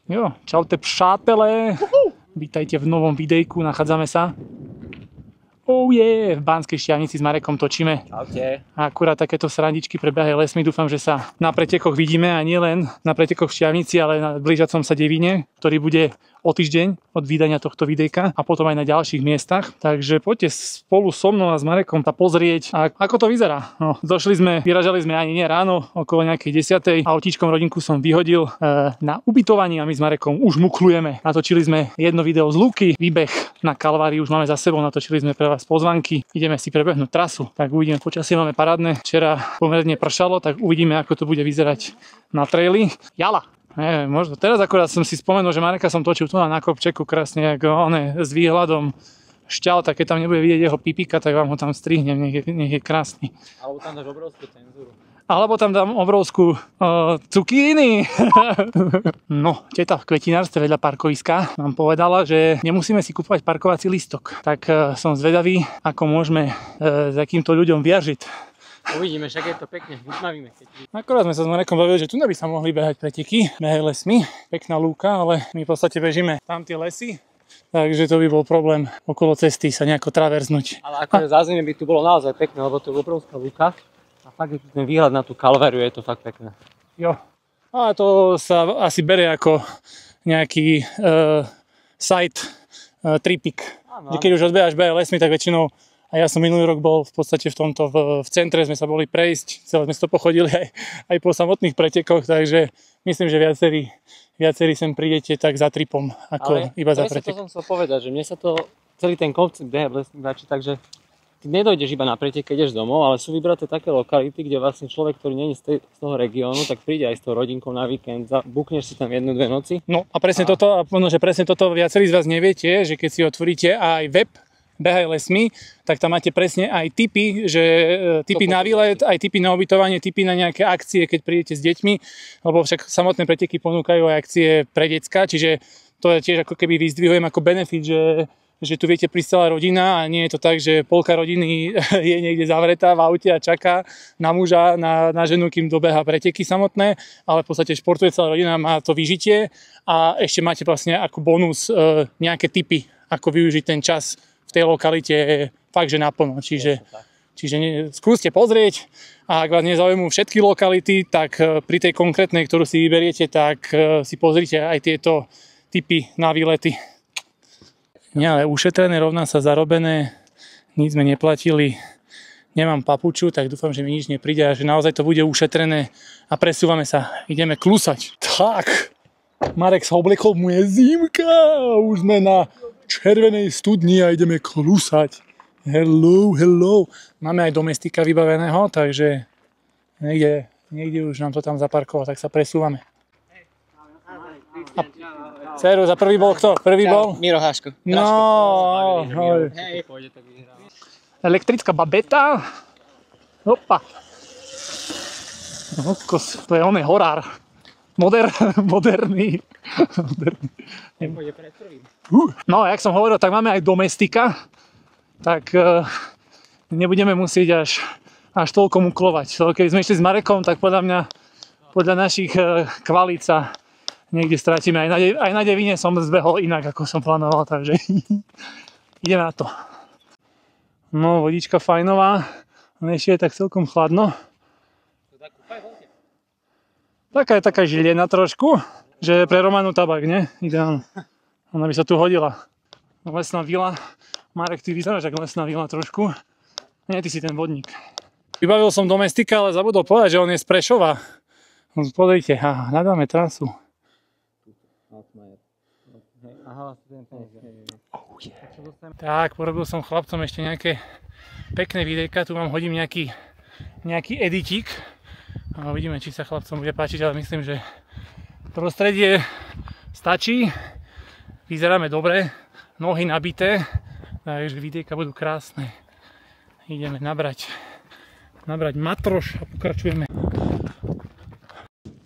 Jo, čaute přátelé. Vítajte v novom videjku, nachádzame sa v Banskej Štiavnici s Marekom točíme. Čaute. A akurát takéto srandičky prebiehajú lesmi. Dúfam, že sa na pretekoch vidíme a nie len na pretekoch v Štiavnici, ale na blížiacom sa Devíne, ktorý bude o týždeň od vydania tohto videjka a potom aj na ďalších miestach. Takže poďte spolu so mnou a s Marekom sa pozrieť, ako to vyzerá. No, vyražali sme ani nie ráno, okolo nejakej 10. Autíčkom rodinku som vyhodil na ubytovanie a my s Marekom už muklujeme. Natočili sme jedno video z Lúky, výbeh na Kalvárii už máme za sebou, natočili sme pre vás pozvánky. Ideme si prebehnúť trasu, tak uvidíme, počasie máme parádne. Včera pomerne pršalo, tak uvidíme, ako to bude vyzerať na traili. Jala! Neviem, možno teraz akorát som si spomenul, že Mareka som točil tu na kopčeku krásne, s výhľadom šťal, tak keď tam nebude vidieť jeho pipika, tak vám ho tam strihnem, nech je krásny. Alebo tam dáš obrovskú cenzúru. Alebo tam dám obrovskú cukíny. No, teta v kvetinárstve vedľa parkoviska nám povedala, že nemusíme si kúpovať parkovací lístok. Tak som zvedavý, ako môžeme takýmto ľuďom vyjažiť. Uvidíme, však je to pekne, vytmavíme. Akorát sme sa s Marekom bavili, že tu by sa mohli behať preteky, behaj lesmi, pekná lúka, ale my v podstate bežíme tam tie lesy, takže to by bol problém okolo cesty sa nejako traverznúť. Ale akože za zime by tu bolo naozaj pekné, lebo to je obrovská lúka a fakt je tu ten výhľad na tú Kalváriu, je to fakt pekné. Jo, a to sa asi bere ako nejaký side tripik, že keď už odbehaš behaj lesmi, tak väčšinou. A ja som minulý rok bol v podstate v centre, sme sa boli prejsť, celé sme to pochodili aj po samotných pretekoch, takže myslím, že viacerí sem prídete tak za tripom, ako iba za pretek. Ale to som chcel povedať, že mne sa to celý ten koncept behaj lesný páči, takže ty nedojdeš iba na pretek, keď ideš domov, ale sú vybraté také lokality, kde vlastne človek, ktorý nie je z toho regiónu, tak príde aj s tou rodinkou na víkend, bukneš si tam 1-2 noci. No a presne toto viacerí z vás neviete, že keď si otvoríte aj web Behaj lesmi, tak tam máte presne aj tipy, že tipy na výlet, aj tipy na ubytovanie, tipy na nejaké akcie, keď prídete s deťmi, lebo však samotné preteky ponúkajú aj akcie pre decka, čiže to je tiež ako keby vyzdvihujem ako benefit, že tu viete prísť celá rodina a nie je to tak, že polka rodiny je niekde zavretá v aute a čaká na muža, na ženu, kým dobeha preteky samotné, ale v podstate športuje celá rodina, má to vyžitie a ešte máte vlastne ako bonus nejaké tipy, ako využiť ten čas v tej lokalite fakt, že naplno. Čiže skúste pozrieť a ak vás nezaujímujú všetky lokality, tak pri tej konkrétnej, ktorú si vyberiete, tak si pozrite aj tieto tipy na výlety. Nie, ale ušetrené rovná sa zarobené, nič sme neplatili, nemám papuču, tak dúfam, že mi nič nepríde a že naozaj to bude ušetrené a presúvame sa, ideme klusať. Tak, Marek sa obliekol, mu je zimka, už sme na červenej studni a ideme klusať. Hello. Máme aj domestika vybaveného, takže niekde už nám to tam zaparkovalo, tak sa presúvame. Céru, za prvý bol kto? Prvý bol? Miro Haško. No, hej, pôjde tak vyhrávať. Elektrická babeta. Opa. To je oný horár. Moderný. Pôjde pred prvým. No, jak som hovoril, tak máme aj domestika, tak nebudeme musieť až toľko muklovať. Keby sme išli s Marekom, tak podľa našich kvalít sa niekde stratíme. Aj na Devíne som zbehol inak, ako som plánoval, takže ideme na to. No, vodička fajnová, ale ešte je tak celkom chladno. Taká žilena trošku, že pre Romanu tabak, ne? Ideálne. Ona by sa tu hodila. Lesná vila. Marek, ty vyzeráš ako lesná vila trošku. Nie, ty si ten vodník. Vybavil som domestika, ale zabudol povedať, že on je z Prešova. Pozrite, hľadáme trasu. Tak, porobil som chlapcom ešte nejaké pekné videjka. Tu vám hodím nejaký editík. A uvidíme, či sa chlapcom bude páčiť, ale myslím, že prostredie stačí. Vyzeráme dobre, nohy nabité, takže videjka budú krásne. Ideme nabrať matroš a pokračujeme.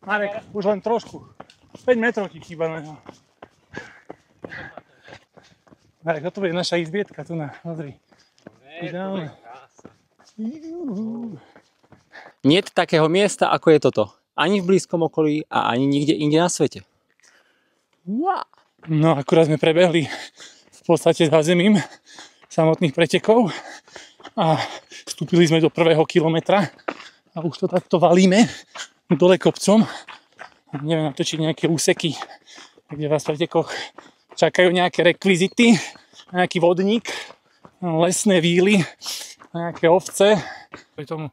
Marek, už len trošku. 5 metrov ti chýba. Marek, toto bude naša izbietka tu na, pozri. Ideálne. Niet takého miesta, ako je toto. Ani v blízkom okolí a ani nikde inde na svete. No akurát sme prebehli v podstate zázemím samotných pretekov a vstúpili sme do prvého kilometra a už to takto valíme dole kopcom. Neviem natočiť nejaké úseky, kde vás v pretekoch čakajú nejaké rekvizity, nejaký vodník, lesné víly, nejaké ovce. Pri tomu.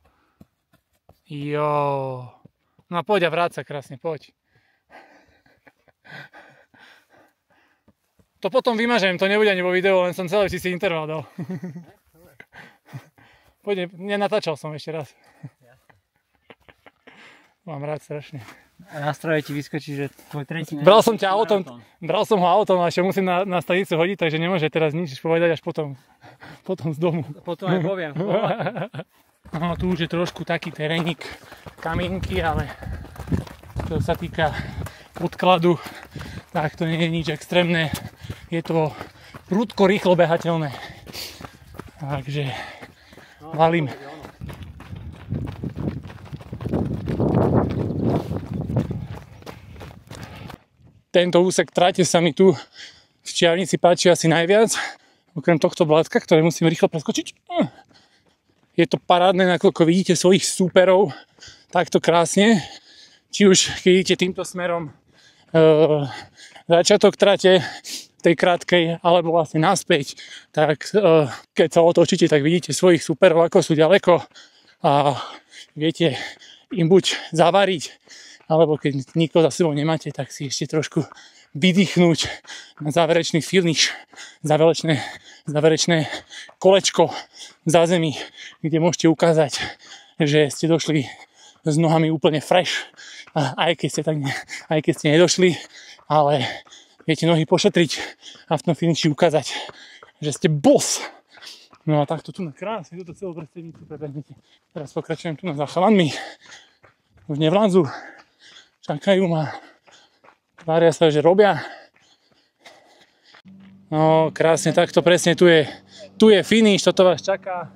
No poď a vráť sa krásne, poď. To potom vymažem, to nebude ani vo videu, len som celé si interval dal. Poď, nenatáčal som ešte raz. Mám rád strašne. A na stroje ti vyskočí, že tvoj tretí... Bral som ho autom a ešte musím na stanicu hodiť, takže nemôže teraz nič povedať až potom z domu. Potom aj poviem. No, tu už je trošku taký terénik, kamienky, ale čo sa týka podkladu, tak to nie je nič extrémne. Je to prudko, rýchlo behateľné. Takže valím. Tento úsek trate sa mi tu v Štiavnici páči asi najviac. Okrem tohto blátka, ktoré musím rýchlo preskočiť. Je to parádne, nakoľko vidíte svojich súperov takto krásne. Či už keď idete týmto smerom začiatok trate tej krátkej, alebo vlastne naspäť, tak keď sa otočíte, tak vidíte svojich súperov, ako sú ďaleko a viete im buď zavariť, alebo keď nikoho za sebou nemáte, tak si ešte trošku vydýchnuť na záverečný finish, záverečné kolečko v zázemí, kde môžete ukázať, že ste došli s nohami úplne fresh, aj keď ste nedošli, ale viete nohy pošetriť a v tom finiši ukázať, že ste boss. No a takto tu na krásne, túto celú predstavnicu prebehnete. Teraz pokračujem tu za chalanmi, už nevládzu, čakajú ma, tvária sa, že robia. No krásne, takto presne tu je finish, toto vás čaká.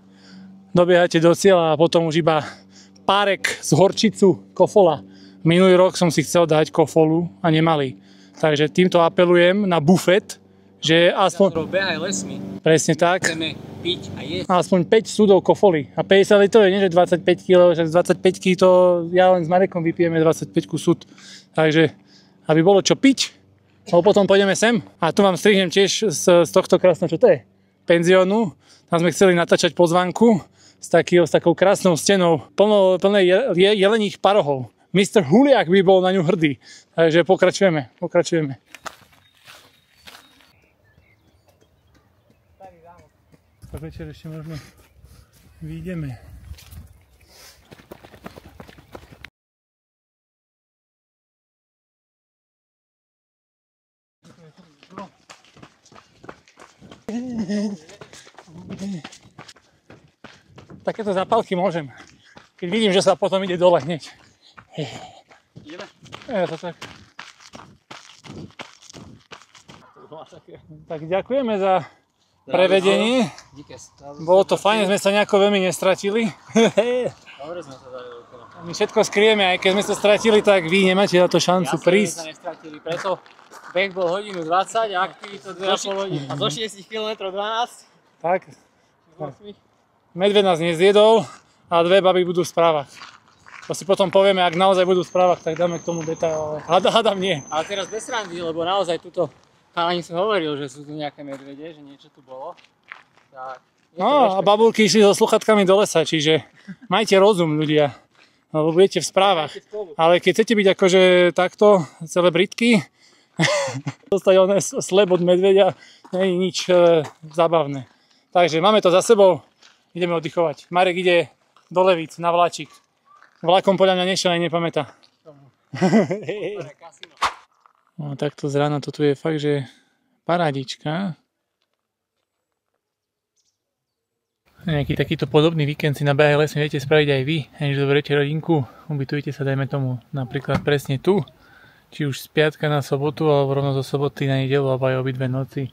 Dobiehate do cieľa a potom už iba párek z horčicu kofola. Minulý rok som si chcel dať kofolu a nemali. Takže týmto apelujem na bufet, že aspoň... Behaj lesmi. Presne tak. Chceme piť a jesť. Aspoň 5 súdov kofoli. A 50 litrov je nie, že 25 kg, že z 25 kg to ja len s Marekom vypijeme 25 súd. Takže, aby bolo čo piť, lebo potom pôjdeme sem. A tu vám strihnem tiež z tohto krásneho, čo to je? Penziónu. Tam sme chceli natáčať pozvánku s takou krásnou stenou plné jeleních parohov. Mr. Huliak by bol na ňu hrdý. Takže pokračujeme. Tak večer ešte možno vyjdeme. Takéto zápalky môžem. Keď vidím, že sa potom ide dole hneď. Ideme? Je to tak. Tak ďakujeme za prevedenie. Bolo to fajn, sme sa nejako veľmi nestratili. Dobre sme sa dali okolo. My všetko skrieme, aj keď sme sa stratili, tak vy nemáte na to šancu prísť. Ja sa nestratili, preto beh bol hodinu 20 a aktivita 2,5 hodiny. A zo 60 km 12. Tak. Medveď nás nezjedol a dve baby budú v správach. To si potom povieme, ak naozaj budú v správach, tak dáme k tomu detail, ale hádam nie. Ale teraz bez srandy, lebo naozaj tuto chalani som hovoril, že sú tu nejaké medvede, že niečo tu bolo. Tak, no a babulky išli so sluchatkami do lesa, čiže majte rozum ľudia, lebo budete v správach. Ale keď chcete byť akože takto celebritky, dostať oné sleb od medveďa, nie je nič zábavné. Takže máme to za sebou, ideme oddychovať. Marek ide do Levíc na vláčik. Vlakom podľa mňa nešiel, aj nepamätá. No takto z rána to tu je fakt, že parádička. Nejaký takýto podobný víkend si na behe lesne viete spraviť aj vy, než zoberiete rodinku, ubytujete sa dajme tomu napríklad presne tu, či už z piatka na sobotu, alebo rovno zo soboty na nedeľu, alebo aj obidve noci.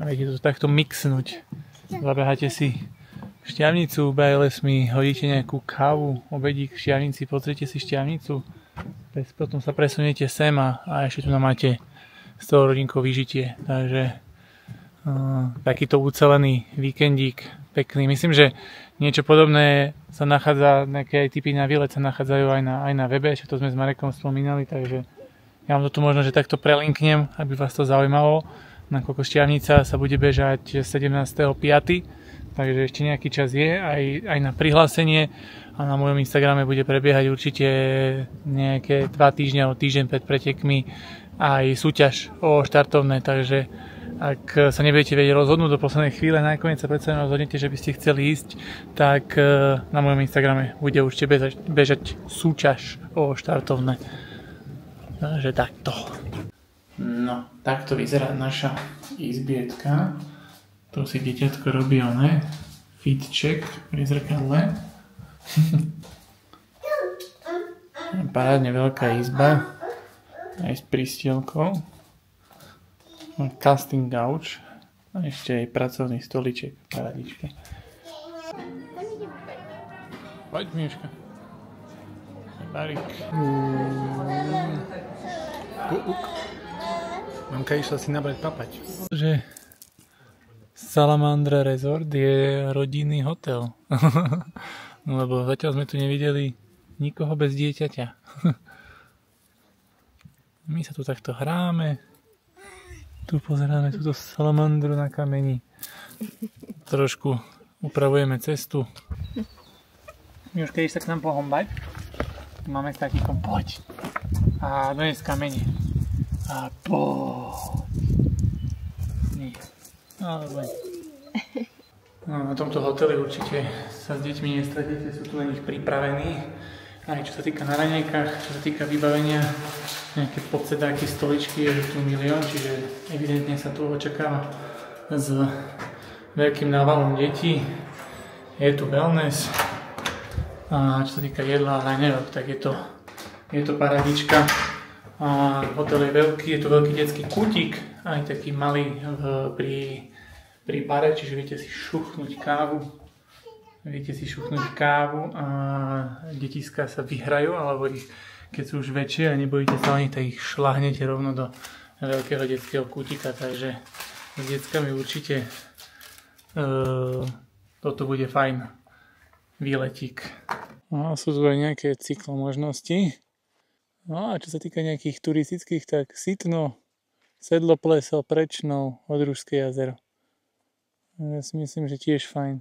A viete to takto mixnúť. Zabeháte si Štiavnicu, behe lesmi, hodíte nejakú kávu, obedík v Štiavnici, pozrite si Štiavnicu, potom sa presuniete sem a ešte tu máte z toho rodinkou vyžitie. Takže takýto ucelený víkendík pekný. Myslím, že niečo podobné sa nachádza, nejaké typy na výlet sa nachádzajú aj na webe, čo to sme s Marekom spomínali, takže ja vám to tu možno, že takto prelinknem, aby vás to zaujímalo. Nakoľko Štiavnica sa bude bežať 17.5., takže ešte nejaký čas je aj na prihlásenie a na mojom Instagrame bude prebiehať určite nejaké 2 týždne alebo týždeň pred pretekmi aj súťaž o štartovné, takže ak sa nebudete vedieť rozhodnúť do poslednej chvíle, nakoniec sa predsa rozhodnete, že by ste chceli ísť, tak na mojom Instagrame bude určite bežať súťaž o štartovné. Takže takto. No, takto vyzerá naša izbietka. Tu si dieťatko robí fit check pri zrkadle. Parádne veľká izba. Aj s prístielkou. Casting couch. A ešte aj pracovný stoliček. Paradička. Poď, Mieška. Barik. Mamka išla si nabrať papať. Že Salamandra Resort je rodinný hotel. Lebo zatiaľ sme tu nevideli nikoho bez dieťaťa. My sa tu takto hráme. Tu pozeráme túto salamandru na kameni. Trošku upravujeme cestu. Miuška, ideš sa k nám pohombať? Máme taký poď. A dones kamene. A poď. Nie. Alebo no, na tomto hoteli určite sa s deťmi nestretnete, sú tu na nich pripravení. Aj čo sa týka na raňajkách, čo sa týka vybavenia, nejaké podsedáky, stoličky, je tu milión, čiže evidentne sa tu očakáva s veľkým návalom detí. Je tu wellness a čo sa týka jedla a raňajok, tak je to paradička. A hotel je veľký, je tu veľký detský kútik, aj taký malý pri bare, čiže viete si šuchnúť kávu. A detiska sa vyhrajú, alebo keď sú už väčšie a nebojíte sa o nich, tak ich šláhnete rovno do veľkého detského kútika, takže s deckami určite toto bude fajn výletík. No, sú tu aj nejaké cyklomožnosti. No a čo sa týka nejakých turistických, tak Sitno, Sedlo Pleso, Prečno, Odružské jazero. Ja si myslím, že tiež fajn.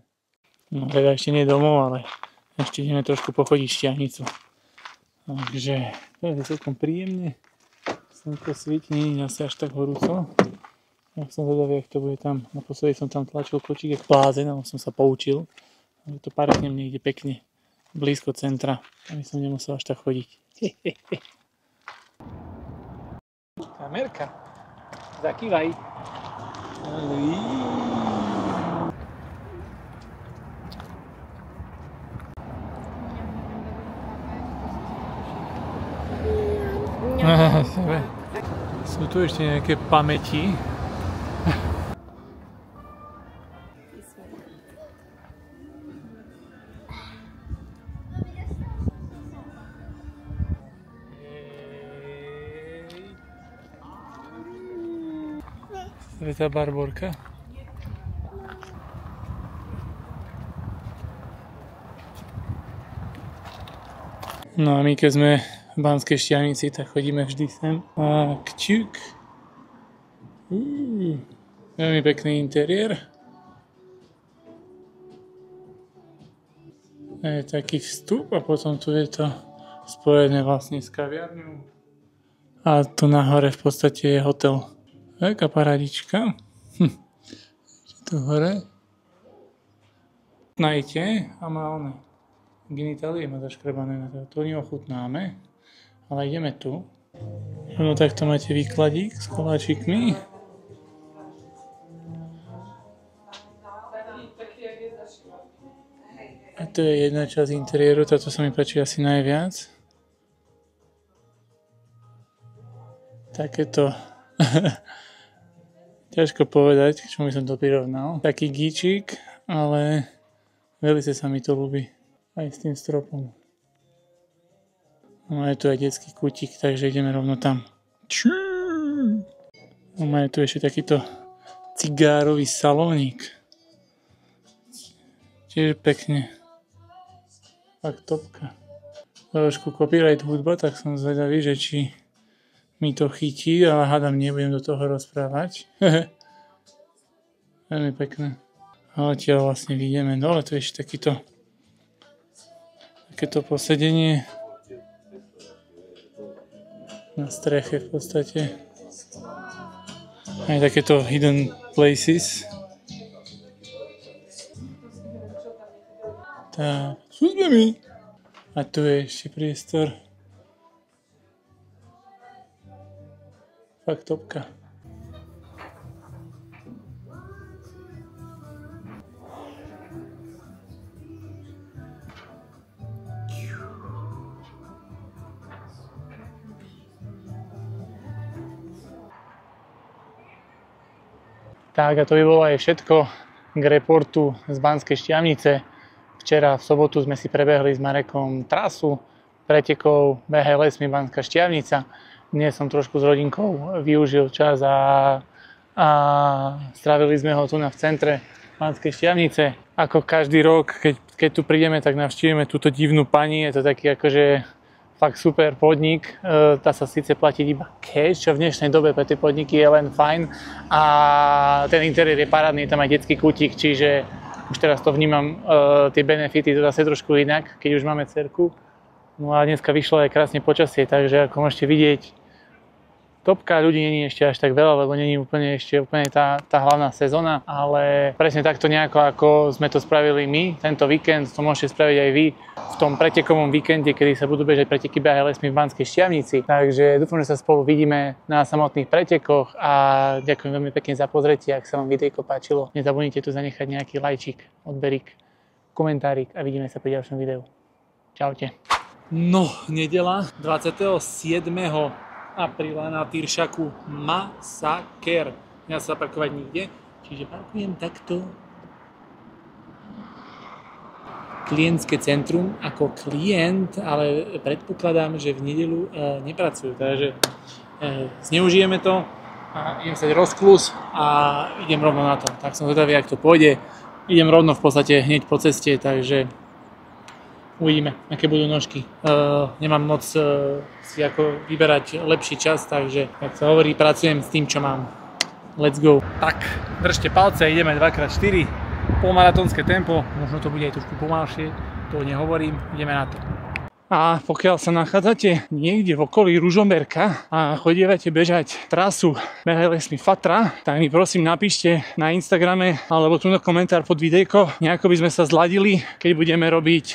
No teda ešte nie domov, ale ešte ideme trošku pochodiť Štiavnicu. Takže to je celkom príjemne. Slnko svieti, nie je asi až tak horúco. Ja som zvedavý, jak to bude tam. Naposledy som tam tlačil kočík jak blázen, ale som sa poučil. Ale to parknem niekde pekne, blízko centra, aby som nemusel až tak chodiť. Kamerka, zakývaj. Sú tu ešte nejaké pamäti. Sveta Barborka. No a my keď sme v Banskej Štiavnici, tak chodíme vždy sem. A kťuk. Veľmi pekný interiér. Je taký vstup a potom tu je to spojené vlastne s kaviarňou. A tu nahore v podstate je hotel. Taká paradička. Tu hore. Najte a má one. Genitálie má zaškrebané na to. To neochutnáme. Ale ideme tu. No takto máte výkladík s koláčikmi. A to je jedna časť interiéru, táto sa mi páči asi najviac. Takéto ťažko povedať, k čomu by som to prirovnal. Taký gíčik, ale veľmi sa mi to ľúbi. Aj s tým stropom. No je tu aj detský kútik, takže ideme rovno tam. Máme tu ešte takýto cigárový salónik. Tiež pekne. Fakt topka. Trošku copyright hudba, tak som zvedavý, že či mi to chytí, ale hádam, nebudem do toho rozprávať. Veľmi pekné. A odtiaľ vlastne vidíme dole, to je ešte takéto posedenie na streche v podstate. Aj takéto hidden places. Tak, súďme mi. A tu je ešte priestor. Fakt topka. Tak a to by bolo aj všetko k reportu z Banskej Štiavnice. Včera v sobotu sme si prebehli s Marekom trasu pretekov BH Lesmi Banská Štiavnica. Dnes som trošku s rodinkou využil čas a strávili sme ho tu v centre Banskej Štiavnice. Ako každý rok, keď tu prídeme, tak navštívime túto divnú pani. Je to taký akože fakt super podnik. Dá sa síce platiť iba cash, čo v dnešnej dobe pre tie podniky je len fajn. A ten interiér je parádny, je tam aj detský kútik, čiže už teraz to vnímam tie benefity zase trošku inak, keď už máme dcerku. No a dneska vyšlo aj krásne počasie, takže ako môžete vidieť, topka ľudí nie je ešte až tak veľa, lebo nie je úplne tá hlavná sezóna, ale presne takto nejako, ako sme to spravili my, tento víkend, to môžete spraviť aj vy v tom pretekovom víkende, kedy sa budú bežať preteky BH Lesmi v Banskej Štiavnici. Takže dúfam, že sa spolu vidíme na samotných pretekoch a ďakujem veľmi pekne za pozretie, ak sa vám videjko páčilo. Nezabudnite tu zanechať nejaký lajčík, odberík, komentárik a vidíme sa pri ďalšom videu. Čaute. No, nedeľa 27. apríla na Tyršaku masaker. Nedá sa parkovať nikde, čiže parkujem takto. Klientské centrum ako klient, ale predpokladám, že v nedeľu nepracujú, takže zneužijeme to a idem sa rozklus a idem rovno na to. Tak som zvedavý, jak to pôjde. Idem rovno v podstate hneď po ceste, takže uvidíme, aké budú nožky. Nemám moc si ako vyberať lepší čas, takže, jak sa hovorí, pracujem s tým, čo mám. Let's go. Tak, držte palce, ideme 2x4, polmaratónske tempo, možno to bude aj trošku pomalšie, to nehovorím, ideme na to. A pokiaľ sa nachádzate niekde v okolí Ružomberka a chodívate bežať trasu BH Lesmi Fatra, tak mi prosím napíšte na Instagrame alebo tu na komentár pod videjko. Nejako by sme sa zladili, keď budeme robiť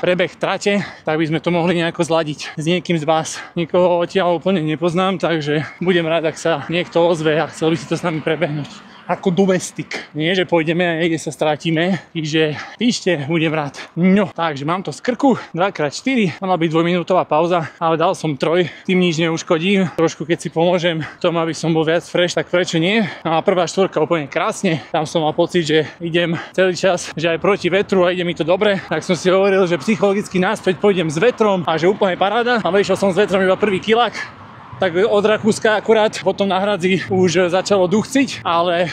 prebeh trate, tak by sme to mohli nejako zladiť s niekým z vás. Nikoho odtiaľ úplne nepoznám, takže budem rád, ak sa niekto ozve a chcel by si to s nami prebehnúť. Ako domestik. Nie, že pôjdeme a niekde sa strátime, takže píšte, budem rád. No, takže mám to z krku, 2x4, mala byť 2-minútová pauza, ale dal som 3, tým nič neuškodím. Trošku keď si pomôžem tomu, aby som bol viac fresh, tak prečo nie? No a prvá štvorka úplne krásne, tam som mal pocit, že idem celý čas, že aj proti vetru a ide mi to dobre, tak som si hovoril, že psychologicky naspäť pôjdem s vetrom a že úplne paráda. A vyšiel som s vetrom iba prvý kilák. Tak od Rakúska akurát potom na hradzi už začalo duchciť, ale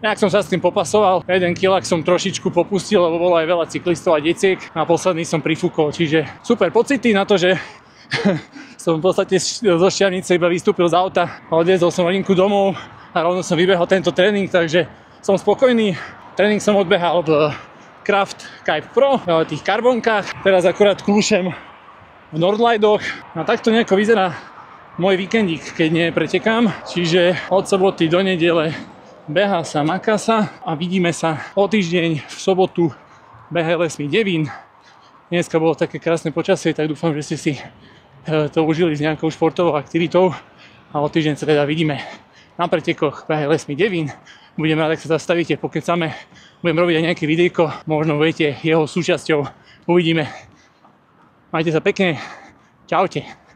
nejak som sa s tým popasoval. Jeden kilák som trošičku popustil, lebo bolo aj veľa cyklistov a deciek a posledný som prifúkol, čiže super pocity na to, že som v podstate zo Štiavnice iba vystúpil z auta a odviezol som rodinku domov a rovno som vybehol tento tréning, takže som spokojný. Tréning som odbehal v Craft Kype Pro, v tých karbonkách, teraz akurát kľúšem v Nordlightoch a takto nejako vyzerá môj víkendík, keď nepretekám, čiže od soboty do nedele behá sa, maká sa a vidíme sa o týždeň v sobotu BH Lesmi Devín. Dneska bolo také krásne počasie, tak dúfam, že ste si to užili s nejakou športovou aktivitou a o týždeň sa teda vidíme na pretekoch BH Lesmi Devín. Budem rád, ak sa zastavíte, pokecame, budem robiť aj nejaké videjko, možno budete jeho súčasťou, uvidíme. Majte sa pekne, čaute.